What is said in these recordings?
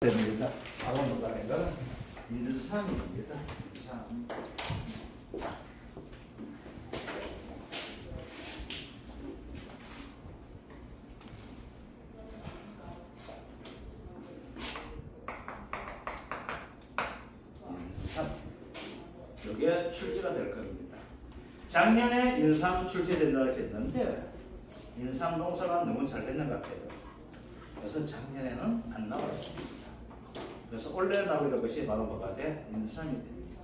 됩니다. 바로 넘어가는 건 인삼입니다. 인삼. 인삼. 이게 출제가 될 겁니다. 작년에 인삼 출제된다고 했는데 인삼 농사가 너무 잘 됐는 것 같아요. 그래서 작년에는 안 나왔습니다. 그래서 올해 나오게 될 것이 바로 뭐가 돼? 인삼이 됩니다.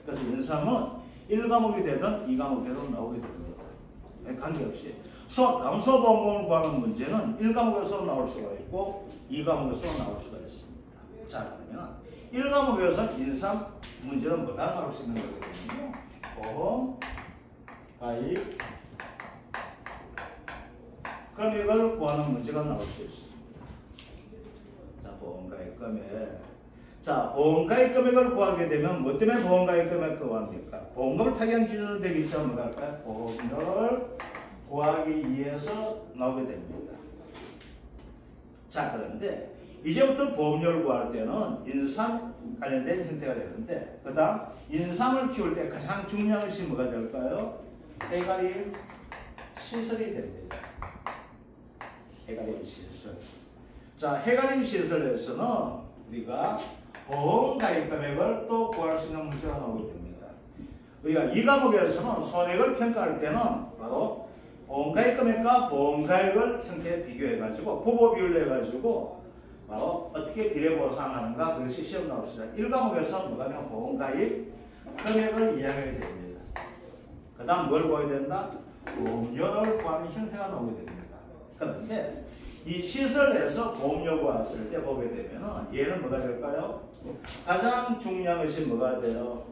그래서 인삼은 1과목이 되든 2과목이 되든 나오게 됩니다. 관계없이 감소보험금을 구하는 문제는 1과목에서 나올 수가 있고 2과목에서 나올 수가 있습니다. 자, 그러면 1과목에서 인삼 문제는 뭐가 나올 수 있는 거거든요? 보험, 가입, 금액을 구하는 문제가 나올 수 있습니다. 보험가입 금액. 자, 보험가입 금액을 구하게 되면 뭐 때문에 보험가입 금액을 구합니까? 보험금을 타기한 기준으로 되겠죠. 뭐가 할까요? 보험료를 구하기 위해서 나오게 됩니다. 자, 그런데 이제부터 보험료를 구할 때는 인삼 관련된 형태가 되는데, 그 다음 인삼을 키울 때 가장 중요한 것이 뭐가 될까요? 해가림 시설이 됩니다. 해가림 시설. 자, 해가림 시설에서는 우리가 보험 가입 금액을 또 구할 수 있는 문제가 나오게 됩니다. 우리가 이 과목에서는 손해를 평가할 때는 바로 보험 가입 금액과 보험 가입을 형태에 비교해가지고 부보 비율을 해가지고 바로 어떻게 비례 보상하는가 그것이 시험 나올 수 있습니다. 1과목에서 뭐가 되면 보험 가입 금액을 이야기하게 됩니다. 그 다음 뭘 구해야 된다? 보험료를 구하는 형태가 나오게 됩니다. 그런데 이 시설에서 보험료 구했을 때 보게 되면 얘는 뭐가 될까요? 가장 중요한 것이 뭐가 돼요?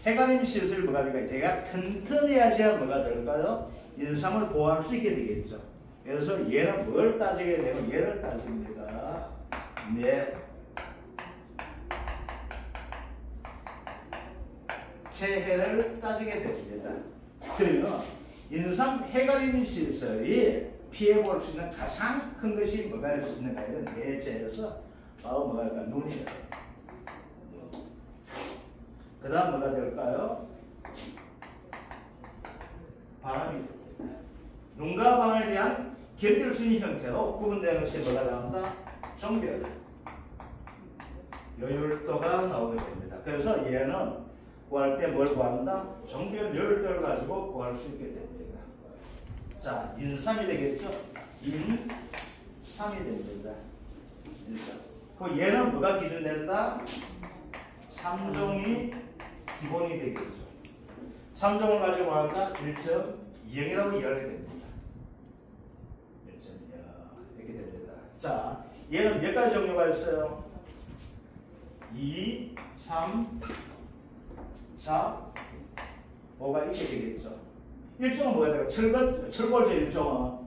해가림 시설 뭐가 될까요? 제가 튼튼해야지야 뭐가 될까요? 인삼을 보호할 수 있게 되겠죠. 그래서 얘는 뭘 따지게 되면 얘를 따집니다. 네. 재해를 따지게 됩니다. 그러면 인삼 해가림 시설이 피해 볼 수 있는 가장 큰 것이 뭐가 될 수 있는가 이런 예제에서 바로 뭐가 될까? 눈이에요. 그 다음 뭐가 될까요? 바람이 됩니다. 눈과 바람에 대한 견딜 수 있는 형태로 구분되는 것이 뭐가 나온다? 정별. 여율도가 나오게 됩니다. 그래서 얘는 구할 때 뭘 구한다? 정별 여율도를 가지고 구할 수 있게 됩니다. 자, 인삼이 되겠죠? 인삼이 됩니다. 인삼. 그 얘는 뭐가 기준된다? 3종이 기본이 되겠죠. 3종을 가지고 한다? 1.0이라고 이야기하게 됩니다. 1.0 이렇게 됩니다. 자, 얘는 몇 가지 종류가 있어요? 2, 3, 4, 5가 이렇게 되겠죠. 일종은 뭐가 될까요? 철골조 일종은.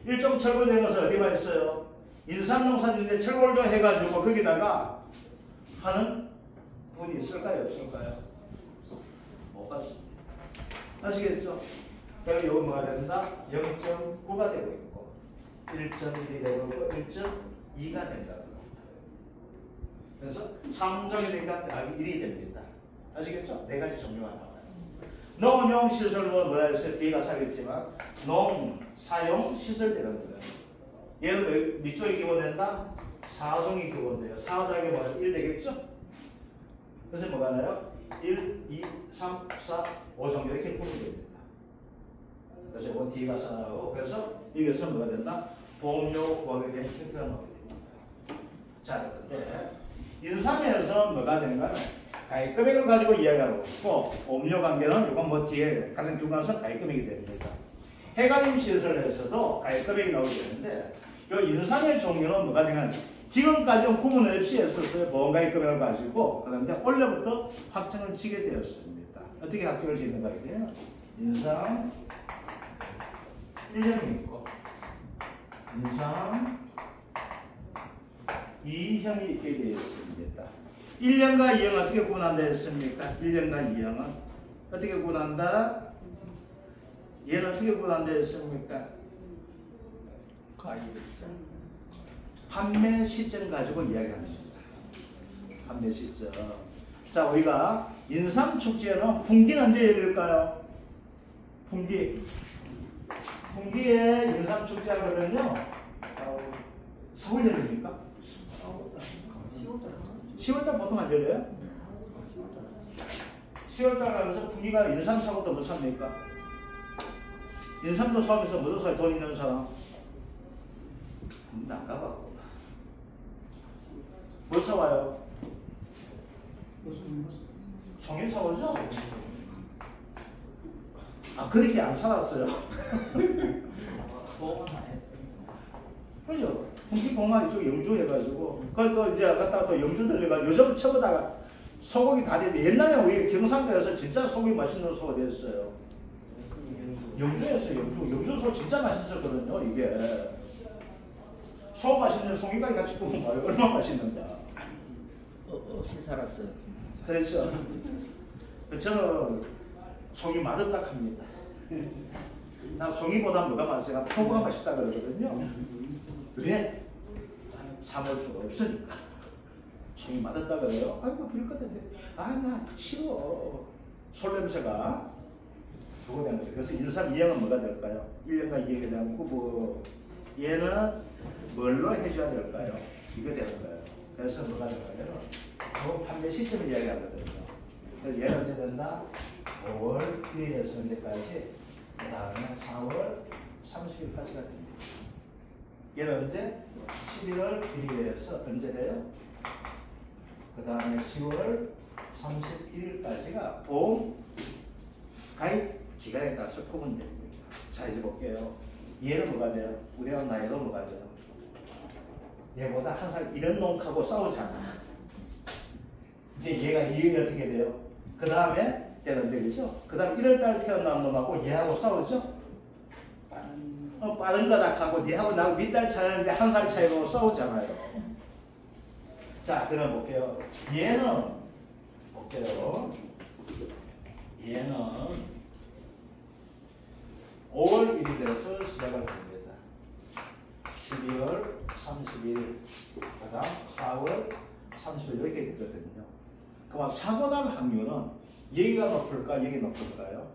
일종 철골된 것은 어디가 있어요? 인삼농사인데 철골조 해가지고 거기다가 하는 분이 있을까요? 없을까요? 못 봤습니다. 아시겠죠? 그럼 이거 뭐가 된다? 0.9가 되고 있고 1.1이 되고 있고 1.2가 된다는 겁니다. 그래서 3종이 되니까 1이 됩니다. 아시겠죠? 네 가지 종류가 나와요. 농용 시설로 뭐라 했어요? 뒤가 사겠지만 농, 사용, 시설 되는 거예요. 얘는 몇 종이 기본된다? 4종이 기본돼요. 4더하기 뭐가 1 되겠죠? 그래서 뭐가 나요? 1, 2, 3, 4, 5 정도 이렇게 구분됩니다. 그래서 이건 뒤가 나오고 그래서 여기서 뭐가 된다? 보험료 구하게 되는 형태가 나오게 됩니다. 자, 그런데 인삼에서 뭐가 되는가? 가입 금액을 가지고 이야기하고 있고 보험료 관계는 이건 뭐 뒤에 가장 중간에서 가입 금액이 됩니다. 해가림 시설에서도 가입 금액이 나오게 되는데 이 인삼의 종류는 뭐가 되냐면 지금까지는 구분 없이 했었어요. 보험가입 금액을 가지고. 그런데 올해부터 확정을 지게 되었습니다. 어떻게 확정을 짓는가 이래요? 인삼 1형이 있고 인삼 2형이 있게 되어 있습니다. 1년과 2형은 어떻게 구분한다 했습니까? 1년과 2형은 어떻게 구분한다? 얘는 어떻게 구분한다 했습니까? 가입했죠. 판매 시점 가지고 이야기합니다. 판매 시점. 자, 우리가 인삼축제는 분기는 언제 열릴까요? 분기. 분기에 인삼축제 하거든요. 4월 열립니까? 10월달 보통 안 열려요? 10월달 가면서 분기가 인삼 사고 또 뭐 삽니까? 인삼도 사면서 뭐도 사요? 돈 있는 사람? 안 가봤고. 뭘 사와요? 송이 사오죠? 아, 그렇게 안 사왔어요. 그죠? 분기봉만 이쪽 영주 해가지고, 그걸 또 이제 갔다가 또 영주 들려가지고, 요즘 쳐보다가 소고기 다 됐는데, 옛날에 우리 경상도에서 진짜 소고기 맛있는 소가 됐어요. 영주였어요, 영주. 영주 소 진짜 맛있었거든요, 이게. 소 맛있는 송이까지 같이 구우면 봐요. 얼마나 맛있는가. 없이 살았어요. 그렇죠. 저는 송이 맛없다 합니다. 나 송이보다 뭐가 맛있어? 제가 표고가 맛있다 그러거든요. 왜? 사먹을 수가 없으니까. 송이 맛없다 그래요? 아이고, 그럴 것 같은데. 아, 나 싫어. 솔냄새가. 그거 되는 거죠. 그래서 인삼 2형은 뭐가 될까요? 1년간 2형에 대한 후보. 얘는 뭘로 해줘야 될까요? 이거 되는 거예요. 그래서 뭐가 될까요? 그 판매 시점을 이야기하거든요. 그래서 얘는 언제 된다? 5월 1일에서 언제까지? 그 다음에 4월 30일까지가 됩니다. 얘는 언제? 11월 1일에서 언제 돼요? 그 다음에 10월 31일까지가 보험 가입 기간에 따라서 구분됩니다. 자, 이제 볼게요. 얘는 뭐가 돼요? 우리와 나이도 뭐가 돼요? 얘보다 한 살 이런 놈하고 싸우잖아. 이제 얘가 이형이 어떻게 돼요? 그 다음에 되는데, 그죠? 그 다음 1월달 태어난 놈하고 얘하고 싸우죠? 빠른 거다 하고 얘하고 나하고 밑달 차이인데 한 살 차이로 싸우잖아요. 자, 그럼 볼게요. 얘는 볼게요. 얘는 5월 1일에서 시작을 합니다. 12월 31일, 그 다음 4월 30일 이렇게 되거든요. 그럼 사고 날 확률은 여기가 높을까, 여기 높을까요?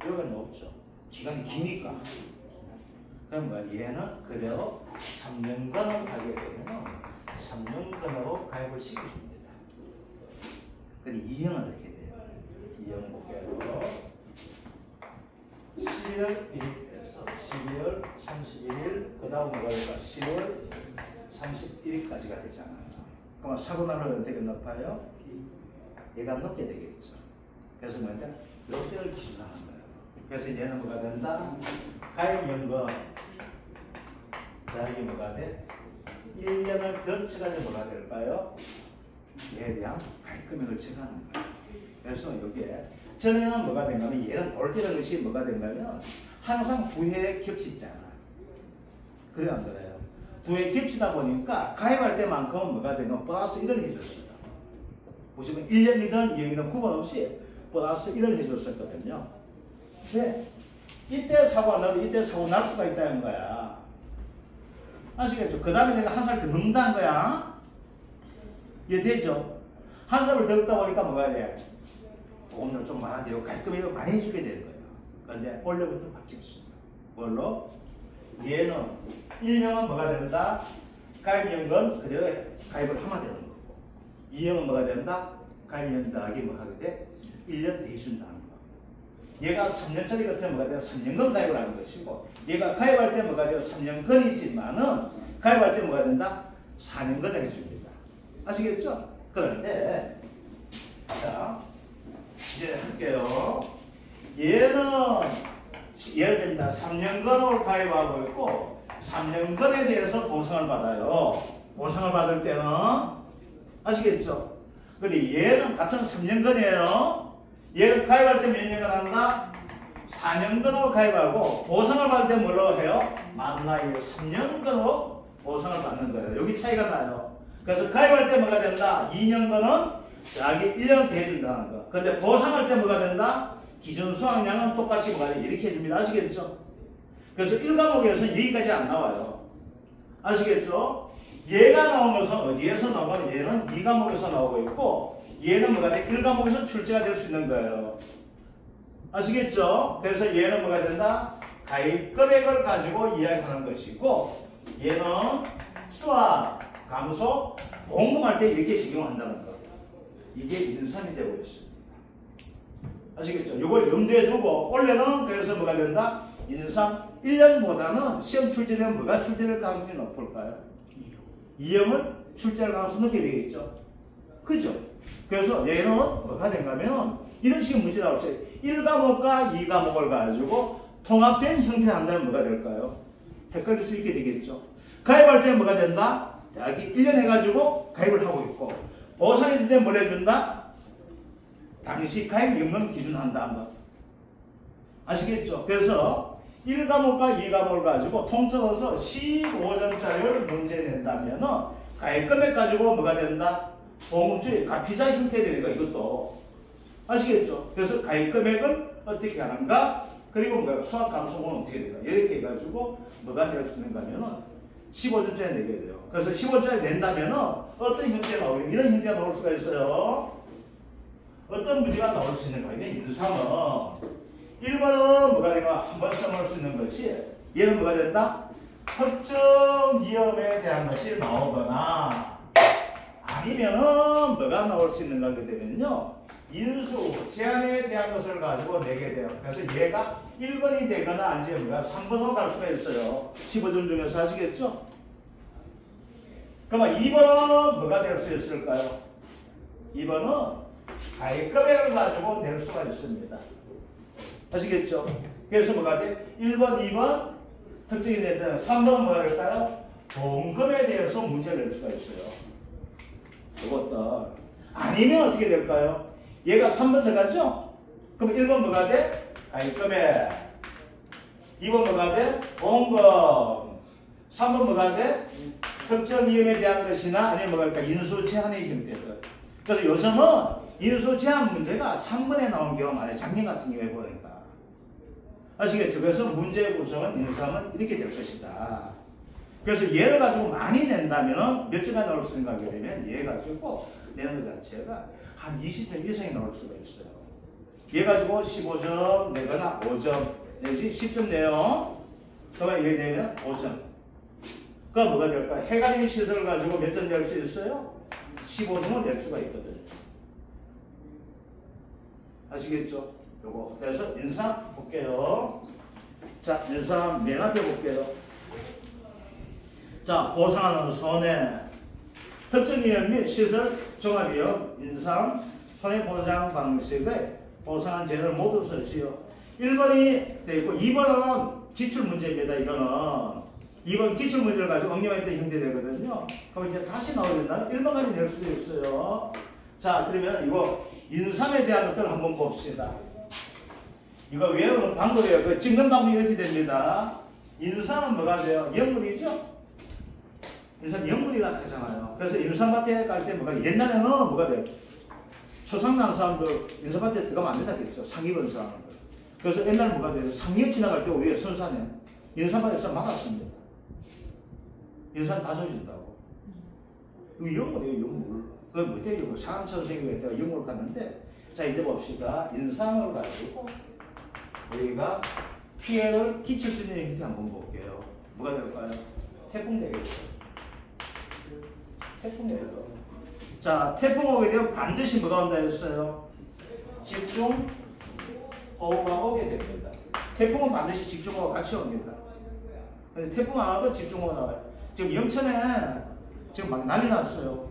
여기가 높죠. 기간이 기니까. 그럼 뭐 얘는 그대로 3년간을 가게 되면 3년간으로 가입을 시켜줍니다. 근데 2형은 어떻게 돼요? 2형 볼게요. 11월 1일에서 12월 31일, 그 다음 뭐가 될까? 10월 31일까지가 되잖아요. 그럼 사고 날은 어떻게 높아요? 얘가 높게 되겠죠. 그래서 뭐냐? 이때를 기준으로 하는 거예요. 그래서 얘는 뭐가 된다? 가입연금. 자, 이게 뭐가 돼? 1년을 더 쳐가지고 뭐가 될까요? 얘에 대한 가입 금액을 정하는 거예요. 그래서 여기에 전에는 뭐가 된가면 얘는 올 때는 것이 뭐가 된가면 항상 두 해 겹치잖아. 그래 안 그래요? 두 해 겹치다 보니까 가입할 때만큼은 뭐가 된가 플러스 1을 해줬어요. 보시면 1년이든 2년이든 구분 없이 플러스 1을 해줬었거든요. 네. 이때 사고 안 나도 이때 사고 날 수가 있다는 거야. 아시겠죠? 그 다음에 내가 한 살 더 넣는다는 거야. 이해되죠? 한 살을 더 넣다 보니까 뭐가 돼? 보험료 좀 많아지고 가입금액을 많이 해주게 되는 거예요. 그런데 원래부터 바뀌었습니다. 뭘로? 얘는 1형은 뭐가 된다? 가입연금 그대로 가입을 하면 되는 거고 2형은 뭐가 된다? 가입연금 더하기 뭐 하게 돼? 1년 내준다는 거. 얘가 3년짜리 같으면 뭐가 돼요? 3년간 가입을 하는 것이고 얘가 가입할 때 뭐가 돼요? 3년간이지만은 가입할 때 뭐가 된다? 4년간을 해줍니다. 아시겠죠? 그런데 자 이제 할게요. 얘는 예를 들면 3년간으로 가입하고 있고 3년간에 대해서 보상을 받아요. 보상을 받을 때는 아시겠죠? 근데 얘는 같은 3년간이에요. 얘를 가입할 때 몇 년간 한다? 4년간으로 가입하고 보상을 받을 때 뭘로 해요? 만 나이에 3년간으로 보상을 받는 거예요. 여기 차이가 나요. 그래서 가입할 때 뭐가 된다? 2년간은 자기 1년 더 해준다는 거. 근데 보상할 때 뭐가 된다? 기준 수확량은 똑같이 뭐가 돼? 이렇게 해줍니다. 아시겠죠? 그래서 1과목에서는 여기까지 안 나와요. 아시겠죠? 얘가 나온 것은 어디에서 나오면 얘는 2과목에서 나오고 있고 얘는 뭐가 돼? 1과목에서 출제가 될 수 있는 거예요. 아시겠죠? 그래서 얘는 뭐가 된다? 가입 금액을 가지고 이야기하는 것이고 얘는 수학, 감소, 공부할 때 이렇게 적용한다는 거. 이게 인삼이 되고 있습니다. 아시겠죠? 이걸 염두에 두고 원래는 그래서 뭐가 된다? 인삼 1년보다는 시험 출제되면 뭐가 출제될 가능성이 높을까요? 2형을 출제할 가능성이 높게 되겠죠. 그죠? 그래서 얘는 뭐가 된가면 이런 식의 문제 나올 수 있어요. 1과목과 2과목을 가지고 통합된 형태를 한다면 뭐가 될까요? 헷갈릴 수 있게 되겠죠. 가입할 때 뭐가 된다? 대학이 1년 해가지고 가입을 하고 있고 보상이 될 때 뭘 해준다? 당시 가입 연금 기준 한다. 아시겠죠? 그래서 1과목과 2과목을 가지고 통틀어서 15점짜리를 문제 낸다면 가입 금액 가지고 뭐가 된다? 보험주의 가피자 형태 되니까 이것도 아시겠죠? 그래서 가입 금액은 어떻게 하는가? 그리고 뭐가 수학 감소는 어떻게 될까? 이렇게 해가지고 뭐가 낼 수 있는가 하면은 15점짜리 내게 돼요. 그래서 15점짜리 낸다면은 어떤 형태가 나오겠냐? 이런 형태가 나올 수가 있어요. 어떤 문제가 나올 수 있는가? 이게 인상은 1번은 뭐가 되나? 한번 써볼 수 있는 것이 얘는 뭐가 된다? 특정 위험에 대한 것이 나오거나 아니면은 뭐가 나올 수 있는가 하게 되면요. 인수, 제한에 대한 것을 가지고 내게 돼요. 그래서 얘가 1번이 되거나 아니면 뭐가 3번으로 갈 수가 있어요. 15점 중에서 아시겠죠? 그러면 2번은 뭐가 될 수 있을까요? 2번은 가입 금액을 가지고 낼 수가 있습니다. 아시겠죠? 그래서 뭐가 돼? 1번, 2번 특징이 된다면 3번은 뭐가 될까요? 보험금에 대해서 문제를 낼 수가 있어요. 이것도 아니면 어떻게 될까요? 얘가 3번 들어갔죠? 그럼 1번 뭐가 돼? 가입 금액 2번 뭐가 돼? 보험금 3번 뭐가 돼? 특정 위험에 대한 것이나 아니면 뭐가 될까? 인수 제한의 형태들. 그래서 요즘은 인수 제한 문제가 3번에 나온 경우가 많아요. 작년 같은 경우에 보니까. 아시겠죠? 그래서 문제 구성은 인삼은 이렇게 될 것이다. 그래서 얘를 가지고 많이 낸다면 몇 점이 나올 수 있는가 하게 되면 얘 가지고 내는 것 자체가 한 20점 이상이 나올 수가 있어요. 얘 가지고 15점 내거나 5점 내지 10점 내요. 그러면 얘 내면 5점. 그럼 뭐가 될까? 해가림 시설을 가지고 몇 점 낼 수 있어요? 15점을 낼 수가 있거든요. 아시겠죠? 요거. 그래서 인삼 볼게요. 자, 인삼 맨 앞에 볼게요. 자, 보상하는 손해, 특정위험 및 시설 종합위험, 인상, 손해보상 방식의 보상한 제도를 모두 설치요. 1번이 되어 있고 2번은 기출문제입니다. 이거는 2번 기출문제를 가지고 응용했던 형태 되거든요. 그럼 이제 다시 나오게 된다면 1번까지 낼 수도 있어요. 자, 그러면 이거 인삼에 대한 것들을 한번 봅시다. 이거 외우는 방법이에요. 그 찍는 방법이 이렇게 됩니다. 인삼은 뭐가 돼요? 영문이죠? 인삼 영문이라 하잖아요. 그래서 인삼밭에 갈 때 뭐가 옛날에는 뭐가 돼요? 초상난 사람들 인삼밭에 들어가면 안 된다 그랬죠. 상입을 사람들. 그래서 옛날 뭐가 돼요? 상입 지나갈 때 위에 선산에 인삼밭에서 막았습니다. 인삼 다 젖은다고. 이거 영문이에요. 영문. 그건 뭐예요? 상암천생에 내가 영문을 갔는데 자 이제 봅시다. 인삼을 가지고 우리가 피해를 끼칠 수 있는 형태 한번 볼게요. 뭐가 될까요? 태풍 되겠죠. 태풍이에요. 자, 태풍 오게 되면 반드시 뭐가 온다 했어요? 집중 호우가 오게 됩니다. 태풍은 반드시 집중호우가 같이 옵니다. 태풍 안 와도 집중호우가 나와요. 지금 영천에 지금 막 난리 났어요.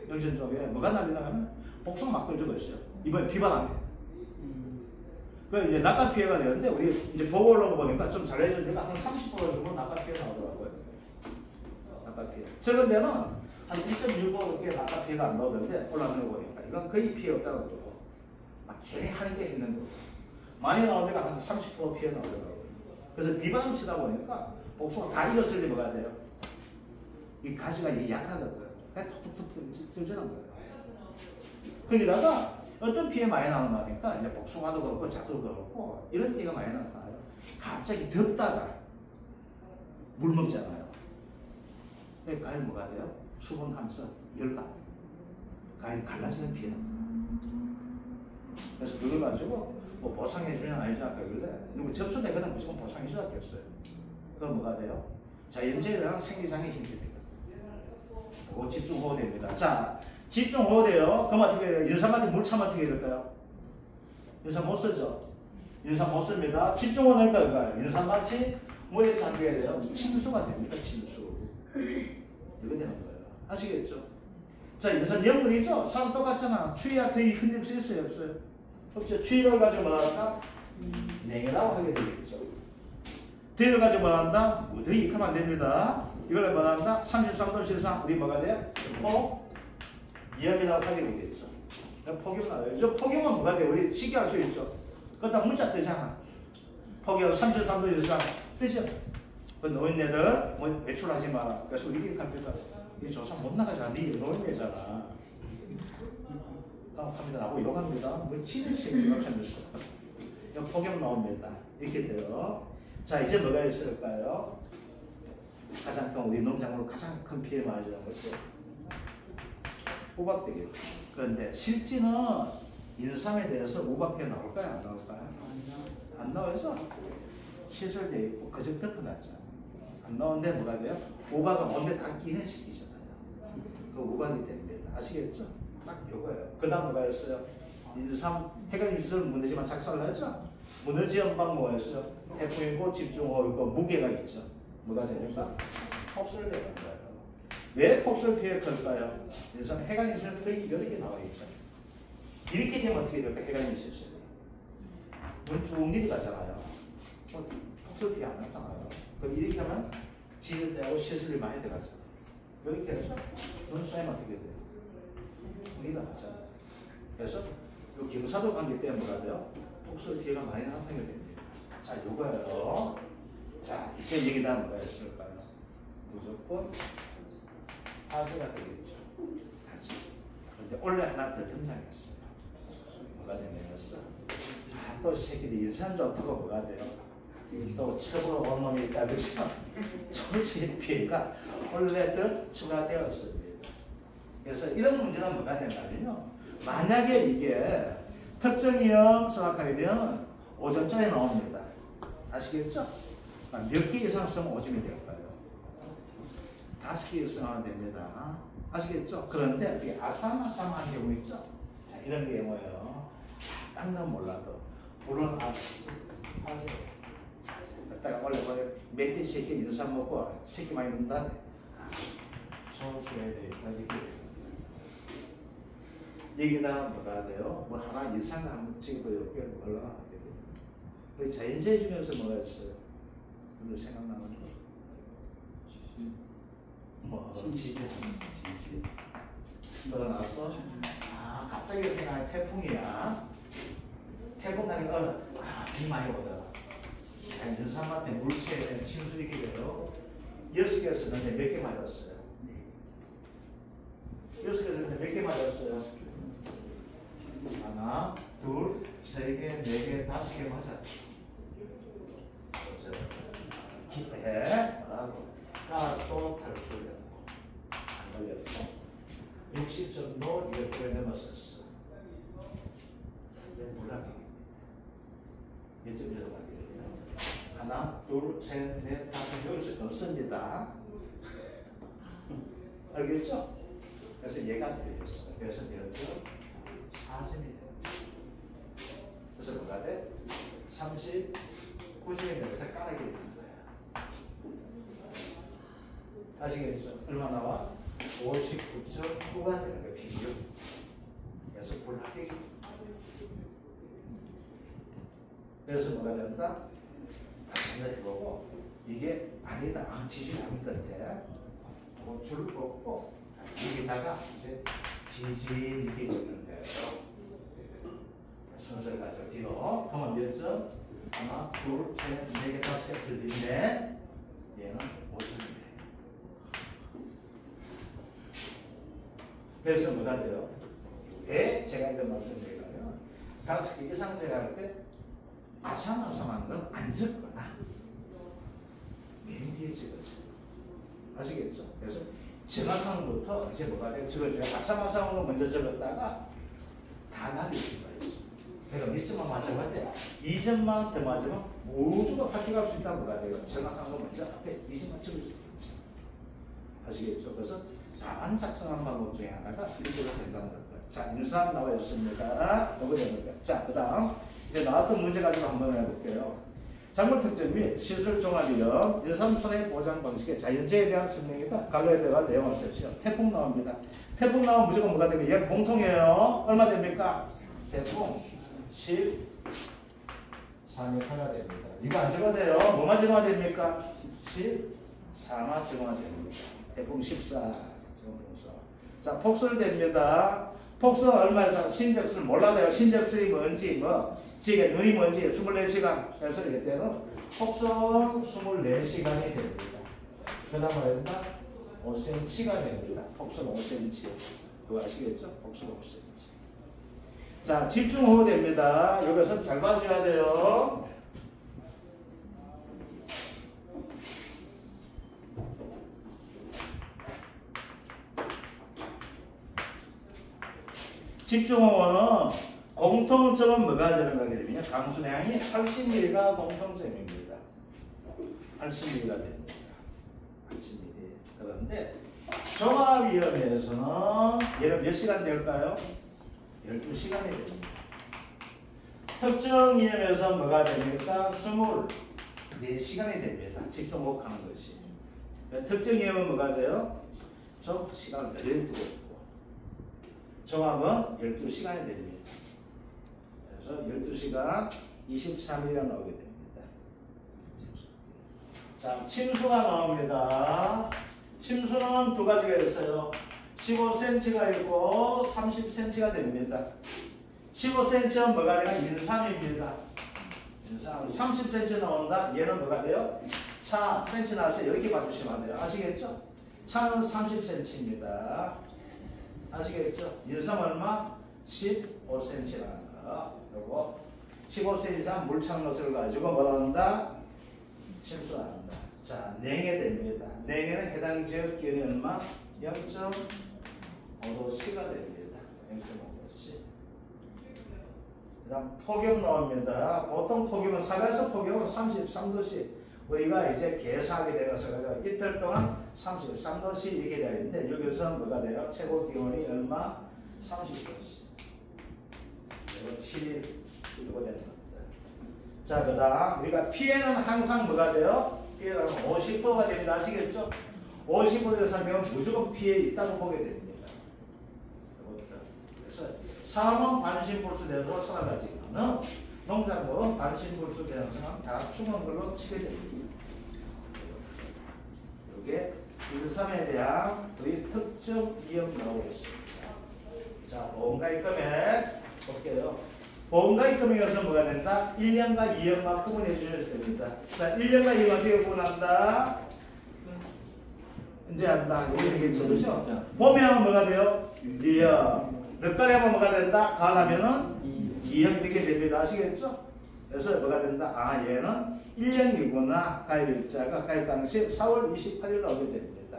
영천 쪽에 뭐가 난리 나면 복숭아 막 떨어지고 있어요. 이번에 비가 나네. 그 이제 낙하 피해가 되는데 우리 이제 보고 올라오고 보니까 좀 잘해주니까 한 30% 정도 낙하 피해 나오더라고요. 낙하 피해. 최근 데는 한 1.65 이렇게 낙하 피해가 안 나오던데 올라오는 거 보니까 이건 거의 피해 없다고 그러고 막 괜히 하는 게 있는 거고 많이 나오니까 한 30% 피해 나오더라고요. 그래서 비바람 치다 보니까 복숭아 다 익었을 때 뭐가 돼요? 이 가지가 약하거든. 그냥 툭툭툭 던져난 거예요. 거기다가 어떤 피해 많이 나오나 하니까 이제 복숭아도 그렇고 자두도 그렇고 이런 피해가 많이 나타나요. 갑자기 덥다가 물 먹잖아요. 가위 뭐가 돼요? 수분하면서 열감. 가위 갈라지는 피해가 나타나. 그래서 그걸 가지고 뭐 보상해 주냐 아니냐 아까 그래. 누구 접수되거나 무조건 보상해 줘야겠어요. 그럼 뭐가 돼요? 자연재해랑 생리장애 힘이 되거든. 그거 집중호흡됩니다. 자, 집중호흡돼요. 그럼 어떻게 해요? 인삼한테 물 차면 어떻게 될까요? 인삼 못 쓰죠? 인삼 못 씁니다. 집중호흡하니까 그거예요. 인삼같이 뭐에 잠겨야 돼요? 침수가 됩니다. 침수. 이거 되는 거예요. 아시겠죠? 자, 인삼 영물이죠? 사람 똑같잖아. 추위와 더위 흔들 수 있어요? 없어요? 없죠? 추위를 가지고 말한다? 냉이라고 하게 되겠죠. 더위를 가지고 말한다? 무더위 하면 안 됩니다. 이걸 말한다? 33도 이상 우리 뭐가 돼요? 위험이라고 하게 되겠죠. 폭염 나와요. 폭염은 뭐가 돼요? 우리 쉽게 알 수 있죠. 그렇다 문자 뜨잖아. 폭염 33도 이상 뜨죠. 그 노인네들 뭐 외출하지 마라. 그래서 우리 컴퓨터 이 조사 못 나가잖아. 네 노인네잖아. 합니다. 나고 이동합니다. 뭐 치는식 이렇게하면서 폭염 나옵니다. 이렇게 돼요. 자, 이제 뭐가 있을까요? 가장 큰 우리 농작물 가장 큰 피해 많이 주는 것이 우박되겠죠. 그런데 실제는 인삼에 대해서 우박피해 나올까요? 안 나올까요? 안 나와서 시설되어 있고 그저 덮어놨잖아요. 안 나오는데 뭐가 돼요? 우박은 온데 다 끼는 시기잖아요. 그 우박이 됩니다. 아시겠죠? 딱 요거예요. 그 다음 뭐가 있어요? 인삼 해가 유지를 무너지만 작살나죠? 무너지는 방 뭐였어요? 태풍이고 집중호우 있고 무게가 있죠. 뭐가 됩니까? 폭설 되는 거예요. 왜 폭설 피해가 클까요? 인삼 해가 유지는 거의 여러 개 나와 있죠. 이렇게 되면 어떻게 될까? 해가 유지는 눈 쭉 내려가잖아요. 폭설 피해 안 나잖아요. 그럼 이렇게 하면 지혈되고 시설이 많이 들어가죠. 이렇게 해서 눈 쏘면 어떻게 돼요? 내려가잖아요. 그래서 이 경사도 관계 때문에 뭐가 돼요? 폭설 피해가 많이 나타나게 됩니다. 자, 이거예요. 자, 이제 여기다 뭐가 있을까요? 무조건 화재가 되겠죠. 그런데 원래 하나 더 등장했어요. 뭐가 되냐면서 또 새끼들이 인산 좋다고 뭐가 돼요? 또 첩으로 온 놈이 있다 그래서 철수의 피해가 원래 더 추가되었습니다. 그래서 이런 문제는 뭐가 된다면요. 만약에 이게 특정형 수학하게 되면 5점짜리 나옵니다. 아시겠죠? 몇 개 이상 쓰면 5점이 될까요? 5개 이상 하면 됩니다. 아시겠죠? 그런데 이게 아삼아삼한 경우 있죠? 자, 이런 경우예요. 딴건 몰라도 불은 하세요. 갖다가 원래 멧돼 새끼 인삼 먹고 새끼 많이 넣는다. 소수해야 되겠다. 여기다 뭐가 돼요? 뭐 하나 인상을 한번 찍어도 여기에 올라가게 돼요. 그 자연재해 중에서 뭐가 있어요? 오늘 생각나는 거? 지지. 그러나서 갑자기 생각한 태풍이야. 태풍 가니까 비 많이 오더라. 인삼한테 물체에 침수 있게 돼요. 6개 쓰는데 몇 개 맞았어요? 6개 쓰는데 몇 개 맞았어요? 하나, 둘, 세 개, 네 개, 5개 맞았죠. 기회, 또 탈출했고, 안 걸렸고, 60점도 이렇게 넘었었어. 근데 몰락입니다. 몇 점 들어가게 하나, 둘, 셋, 넷, 다섯, 여기서 넣습니다. 알겠죠? 그래서 얘가 틀렸어. 그래서 몇 점? 4점이 돼요. 그래서 뭐가 돼? 39점이 여기서 까게 되는 거야. 아시겠죠? 얼마 나와? 59.9가 되는 거야. 비교. 그래서 불합격이. 그래서 뭐가 된다? 다시 해보고 이게 아니다. 지진 아닌 것 같아. 줄 꺾고 여기다가 이제 지진 이렇게 적는 거예요. 순서를 가져 뒤로. 그러면 몇 점? 하나, 둘, 셋, 네 개, 5개 틀린데 얘는 5점이에요. 그래서 뭐가 돼요? 왜 제가 이런 말씀드리냐면 5개 이상 제가 때 아삼아삼한 건 안 적거나 맨 뒤에 적어서 아시겠죠? 그래서 정확한 것부터 이제 뭐가 돼요? 적어줘요. 아삭아삭한 거 먼저 적었다가 다 날릴 수가 있어. 그러니까 몇 점만 맞아야 돼? 2점만 더 맞으면 무조건 합격할 수 있다는 거가 돼요. 정확한 거 먼저 앞에 2점만 적어주겠지. 아시겠죠? 그래서 답안 작성한 방법 중에 하나가 이렇게 된다는 겁니다. 자, 인수함 나와 있습니다. 이거 되는 거죠. 자, 그 다음 이제 나왔던 문제 가지고 한번 해볼게요. 작물 특정 및 시설 종합이요. 인삼 손해 보장 방식의 자연재해에 대한 설명이다. 관로에 대한 내용을 썼죠. 태풍 나옵니다. 태풍 나오면 무조건 뭐가 됩니까? 얘 공통이에요. 얼마 됩니까? 태풍 14m가 됩니다. 이거 안 적어도 돼요. 뭐만 적어야 됩니까? 14만 적어야 됩니다. 태풍 14. 자, 폭설 됩니다. 폭설 얼마에서 신적설 몰라도요. 신적설이 뭔지 뭐 지게 눈이 뭔지 24시간. 그래서 이때는 폭설 24시간이 됩니다. 그 다음 얼마? 5cm가 됩니다. 폭설 5cm. 그거 아시겠죠? 폭설 5cm. 자, 집중호우 됩니다. 여기서 잘 봐줘야 돼요. 집중호우는 공통점은 뭐가 되는 거냐면 강수량이 80mm가 공통점입니다. 80mm가 됩니다. 80mm. 그런데 종합위험에서는 얘는 몇 시간 될까요? 12시간이 됩니다. 특정 위험에서 뭐가 됩니까? 24시간이 됩니다. 집중호우 하는 것이. 특정 위험은 뭐가 돼요? 좀 시간을 늘리고 있고 종합은 12시간이 됩니다. 그래서 12시간 23일이 나오게 됩니다. 자, 침수가 나옵니다. 침수는 두 가지가 있어요. 15cm가 있고 30cm가 됩니다. 15cm는 뭐가 돼요? 인삼입니다. 인삼 30cm 나온다. 얘는 뭐가 돼요? 차 cm 나와서 이렇게 봐주시면 안 돼요. 아시겠죠? 차는 30cm입니다. 아시겠죠? 인삼 얼마? 15cm라는 거. 그리고 15cm 이상 물창 것을 가지고 뭐 한다? 침수한다. 자, 냉해 됩니다. 냉해는 해당 지역 기온이 얼마? 0.5도씨가 됩니다. 0.5도씨. 그 다음 폭염 나옵니다. 보통 폭염은 사가에서 폭염은 33도씨. 우리가 이제 계산하게 되어서 이틀 동안 33도씨 이렇게 되어 있는데 여기서 뭐가 돼요? 최고 기온이 얼마? 30도씨. 그리고 7일 이거 되는 겁니다. 자, 그 다음 우리가 피해는 항상 뭐가 돼요? 피해는 50%가 됩니다. 아시겠죠? 50% 이상이면 무조건 피해 있다고 보게 됩니다. 그래서 사람은 반신불수돼서 살아가지만은 농작물은 반신불수돼서 다 죽은 걸로 치게 됩니다. 이게 인삼에 대한 우리 특정 위험 나오겠습니다. 자, 보험가입 금액 볼게요. 보험가입 금액에서 뭐가 된다? 1년과 2년만 구분해 주셔야 됩니다. 자, 1년과 2년 어떻게 구분한다? 이제 한다. 이게 되겠죠, 그렇죠? 봄에는 뭐가 돼요? 1년. 늦가을에 하면 뭐가 된다? 가을하면은 2년 이렇게 됩니다. 아시겠죠? 그래서 뭐가 된다? 아, 얘는 1년이구나. 가입일자가 가입 당시 4월 28일 나오게 됩니다.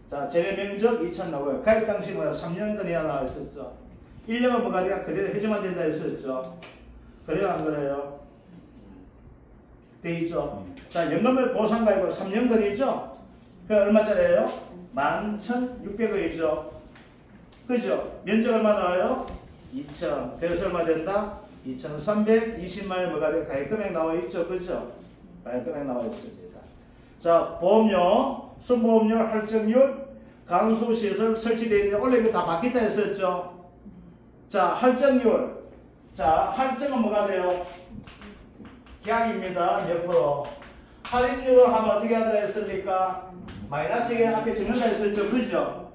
자, 제외 면적 2,000 나오고요. 가입 당시 뭐야? 3년간 이하 나와 있었죠. 1년은 뭐가 돼요? 그대로 해주면 된다 했었죠. 그래요, 안 그래요? 돼 있죠. 자, 연금을 보상가입은 3년간이죠. 그 얼마짜리예요? 11,600원이죠. 그죠? 면적 얼마 나와요? 2,000. 그래서 얼마 된다? 2,320만 원 뭐가 돼? 가입금액 나와 있죠. 그죠? 가입금액 나와 있습니다. 자, 보험료, 순보험료, 할증률, 강수시설 설치되어 있는 원래 이거 다 바뀌다 했었죠. 자, 할증률. 자, 할증은 뭐가 돼요? 계약입니다. 몇 프로? 할인율을 하면 어떻게 한다 했습니까? 마이너스에 앞에 적는다 했었죠. 그죠?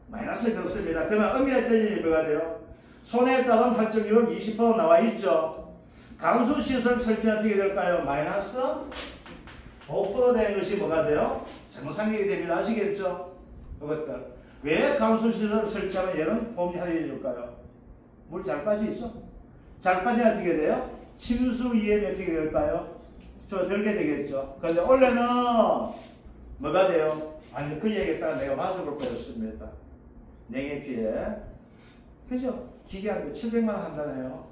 마이너스 적습니다. 그러면 의미했더니 뭐가 돼요? 손해에 따른 할증률 20% 나와 있죠. 강수시설 설치는 어떻게 될까요? 마이너스 5% 되는 것이 뭐가 돼요? 정상적이 됩니다. 아시겠죠? 이것들. 왜 강수시설 설치하면 얘는 보험이 할인해 줄까요? 물 잘 빠지죠? 잘 빠지면 어떻게 돼요? 침수 위험이 어떻게 될까요? 저 들게 되겠죠. 그런데 원래는 뭐가 돼요? 아니 그 얘기했다가 내가 맞아볼 거였습니다. 냉해 피해. 그죠? 기계한테 700만 원 한다네요.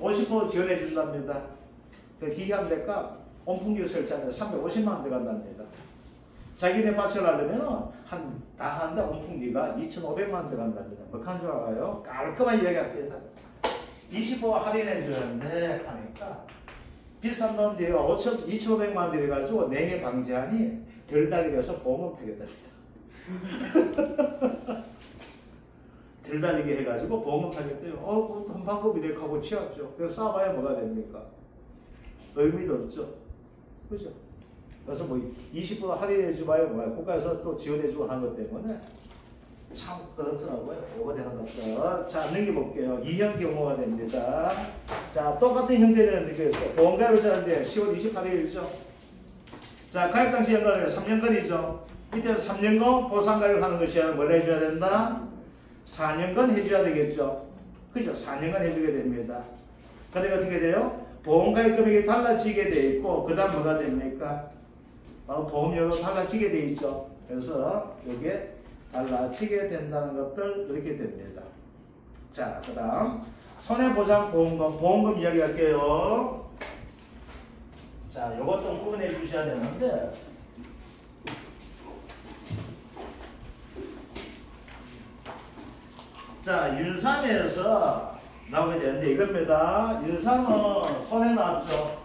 50% 지원해 준답니다. 그 기계한테 값 온풍기 설치하는데 350만 원 들어간답니다. 자기네 받쳐가려면 다 하는데 온풍기가 2,500만 원 들어간답니다. 뭐한 줄 알아요? 깔끔하게 이야기합니다. 20% 할인해 주는데 하니까 비싼 돈 대가 2,500만 원 들여가지고 냉해 방지하니 덜 달리면서 보험은 파겠답니다. 덜 달리게 해가지고 보험은 파겠대요. 그건 방법이 되게 하고 치웠죠. 그래서 싸봐야 뭐가 됩니까? 의미도 없죠. 그죠? 그래서 뭐 20% 할인해주봐야 뭐야. 국가에서 또 지원해주고 하는 것 때문에 참 그렇더라고요. 요거 되는 것들. 자, 넘겨볼게요. 2형 경우가 됩니다. 자, 똑같은 형태는 느껴졌어요. 보험가입을 자는데 10월 28일이죠. 자, 가입 당시 연간은 3년간이죠. 이때 3년간 보상가입을 하는 것이 뭘 해줘야 된다? 4년간 해줘야 되겠죠. 그죠? 4년간 해주게 됩니다. 그다음에 어떻게 돼요? 보험가입 금액이 달라지게 돼 있고, 그 다음 뭐가 됩니까? 보험료도 달라지게 돼 있죠. 그래서 이게 달라지게 된다는 것들 이렇게 됩니다. 자, 그 다음 손해보장보험금, 보험금 이야기할게요. 자, 요것 좀 구분해 주셔야 되는데, 자, 인삼에서 나오게 되는데 이겁니다. 인삼은 손해 나왔죠.